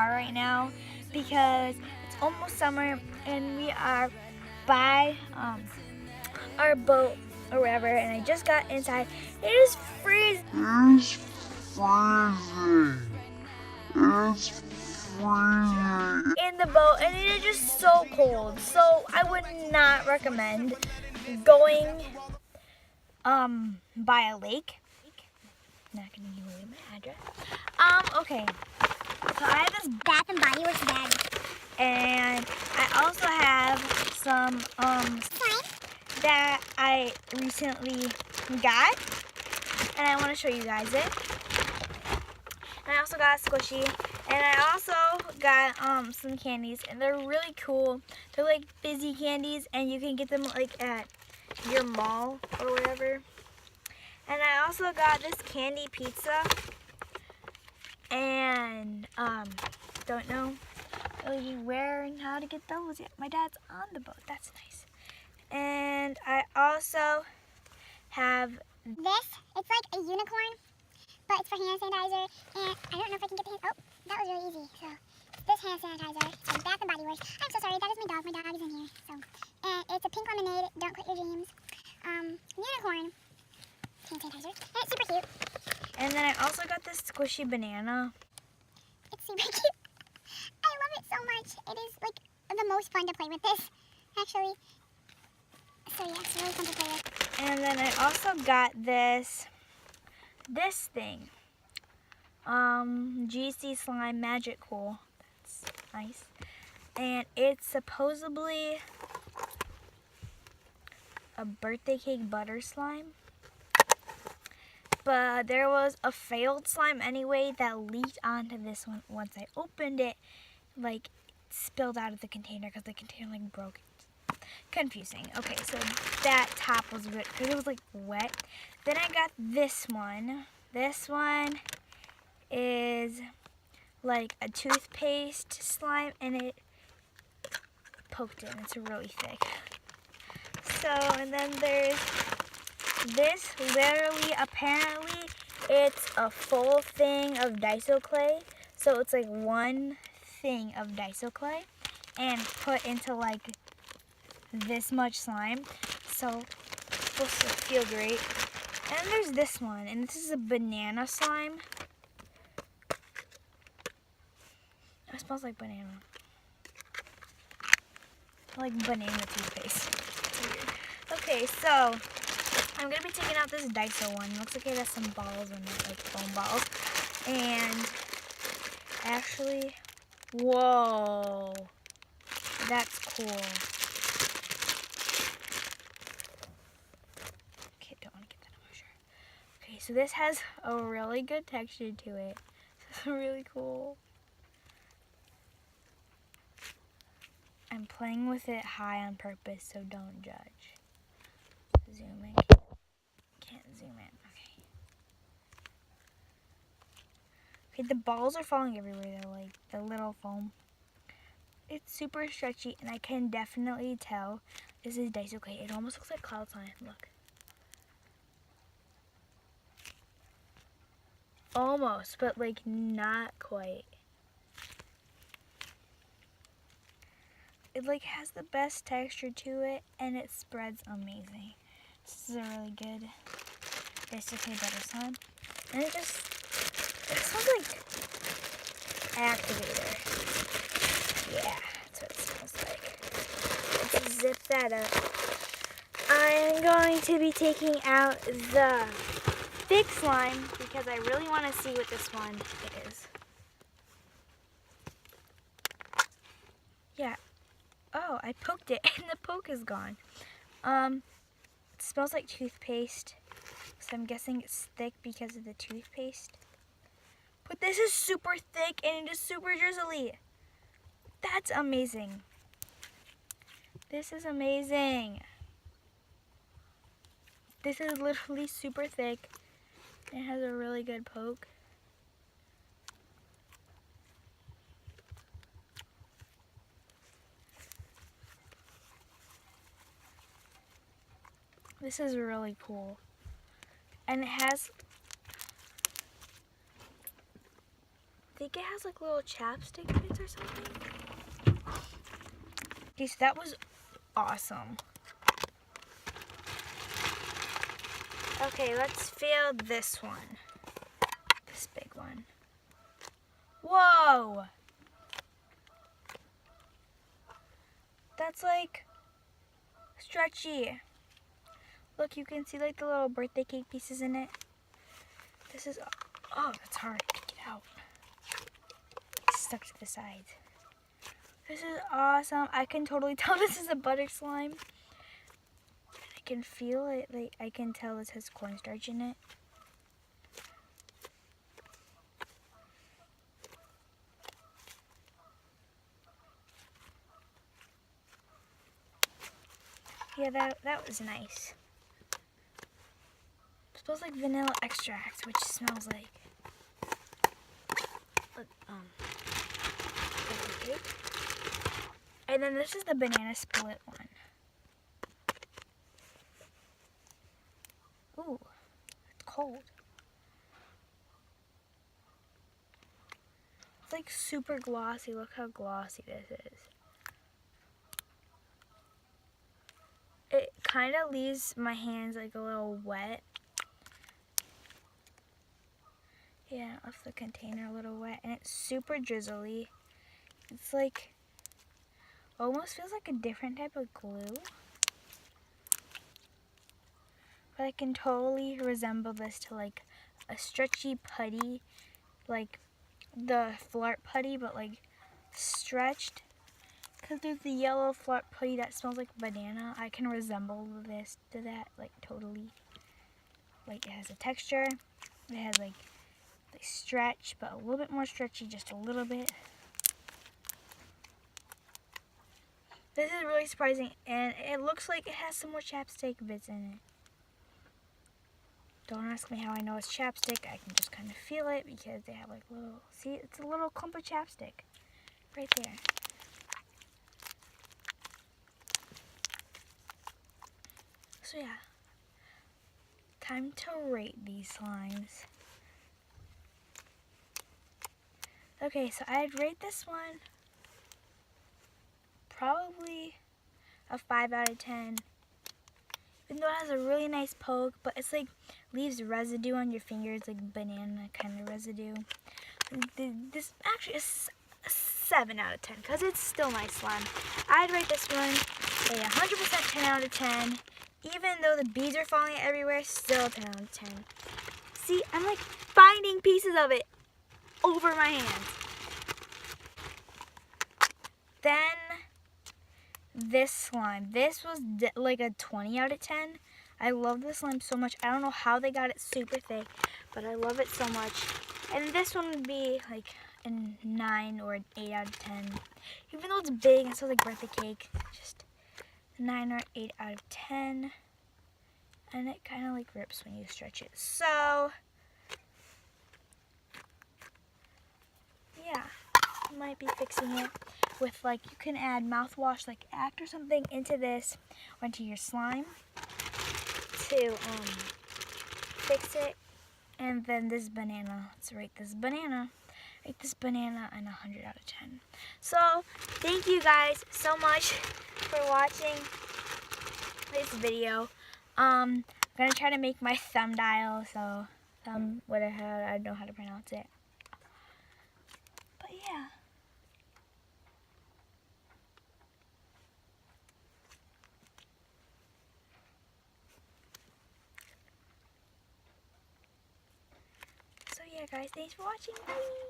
car right now because it's almost summer and we are by our boat or whatever, and I just got inside. It is freezing. It's freezing. It's freezing. In the boat, and it is just so cold. So I would not recommend going by a lake. Not gonna give away my address. Okay. So I have this Bath and Body Works bag. and I also have some Slime. that I recently got, and I want to show you guys it. And I also got a squishy, and I also got some candies, and they're really cool. They're like Busy candies, and you can get them like at your mall or whatever. And I also got this candy pizza, and don't know really where and how to get those yet. My dad's on the boat. That's nice. And I also have This, it's like a unicorn, but it's for hand sanitizer. And I don't know if I can get the hand. Oh, that was really easy. So, this hand sanitizer from Bath and Body Works. I'm so sorry, that is my dog. My dog is in here. So, and it's a pink lemonade. Don't quit your dreams. Unicorn hand sanitizer. And it's super cute. And then I also got this squishy banana. It's super cute. I love it so much. It is like the most fun to play with this, actually. So yeah, it's really fun to play with. And then I also got this thing. GC Slime Magic Cool. That's nice. And it's supposedly a birthday cake butter slime. But there was a failed slime anyway that leaked onto this one once I opened it. Like, spilled out of the container because the container like broke. Confusing. Okay, so that top was good because it was like wet. Then I got this one. This one is like a toothpaste slime, and it poked in. It's really thick. So, and then there's this. Literally, apparently, it's a full thing of Daiso clay. So it's like one thing of Daiso clay and put into like this much slime. So it's supposed to feel great. And there's this one, and this is a banana slime. It smells like banana. Like banana toothpaste. It's weird. Okay, so I'm gonna be taking out this Daiso one. Looks like it has some balls in it, like foam balls. And actually, whoa, that's cool. Okay, don't want to get that on my shirt. Okay, so this has a really good texture to it. This is really cool. I'm playing with it high on purpose, so don't judge. Zoom in. Can't zoom in. Okay. Okay, the balls are falling everywhere though, like the little foam. It's super stretchy, and I can definitely tell this is Daiso clay. It almost looks like cloud slime. Look. Almost, but like not quite. It like has the best texture to it, and it spreads amazing. This is a really good Daiso clay butter slime. And it smells like activator. Yeah, that's what it smells like. Let's zip that up. I'm going to be taking out the thick slime because I really want to see what this one is. Yeah. Oh, I poked it and the poke is gone. It smells like toothpaste, so I'm guessing it's thick because of the toothpaste. But this is super thick and it is super drizzly. That's amazing. This is amazing. This is literally super thick. It has a really good poke. This is really cool. And it has think it has like little chapstick bits or something. Okay, so that was awesome. Okay, let's feel this one. This big one. Whoa! That's like stretchy. Look, you can see like the little birthday cake pieces in it. This is, oh, that's hard to get out. It's stuck to the sides. This is awesome. I can totally tell this is a butter slime. I can feel it, like I can tell this has cornstarch in it. Yeah, that was nice. It smells like vanilla extract, which smells like cake. And then this is the banana split one. Ooh, it's cold. It's like super glossy. Look how glossy this is. It kind of leaves my hands like a little wet. Yeah, it left the container a little wet, and it's super drizzly. It's like, almost feels like a different type of glue. But I can totally resemble this to like a stretchy putty, like the Flart putty, but like stretched. Because there's the yellow Flart putty that smells like banana. I can resemble this to that, like totally. Like it has a texture. It has like stretch, but a little bit more stretchy, just a little bit. This is really surprising, and it looks like it has some more chapstick bits in it. Don't ask me how I know it's chapstick. I can just kind of feel it because they have like little, see, it's a little clump of chapstick right there. So yeah, time to rate these slimes. Okay, so I'd rate this one probably a 5 out of 10. Even though it has a really nice poke, but it's like leaves residue on your fingers, like banana kind of residue. This actually is a 7 out of 10 because it's still nice slime. I'd rate this one a 100% 10 out of 10. Even though the beads are falling everywhere, still 10 out of 10. See, I'm like finding pieces of it over my hands. Then this slime. This was like a 20 out of 10. I love this slime so much. I don't know how they got it super thick, but I love it so much. And this one would be like a 9 or an 8 out of 10. Even though it's big and smells like birthday cake, just 9 or 8 out of 10. And it kind of like rips when you stretch it. So, yeah, I might be fixing it with like, you can add mouthwash like Act or something into this or into your slime to fix it. And then this banana, let's rate this banana. Rate this banana an 100 out of 10. So, thank you guys so much for watching this video. I'm gonna try to make my thumb dial, so whatever, I don't know how to pronounce it. But yeah. So yeah guys, thanks for watching. Bye.